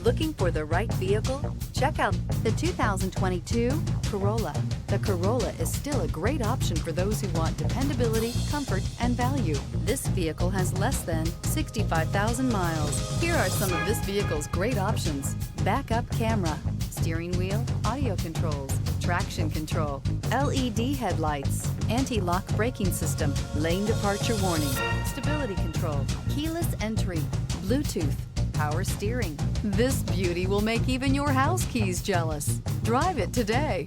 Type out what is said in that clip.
Looking for the right vehicle? Check out the 2022 Corolla. The Corolla is still a great option for those who want dependability, comfort, and value. This vehicle has less than 65,000 miles. Here are some of this vehicle's great options: backup camera, steering wheel audio controls, traction control, LED headlights, anti-lock braking system, lane departure warning, stability control, keyless entry, Bluetooth, power steering. This beauty will make even your house keys jealous. Drive it today.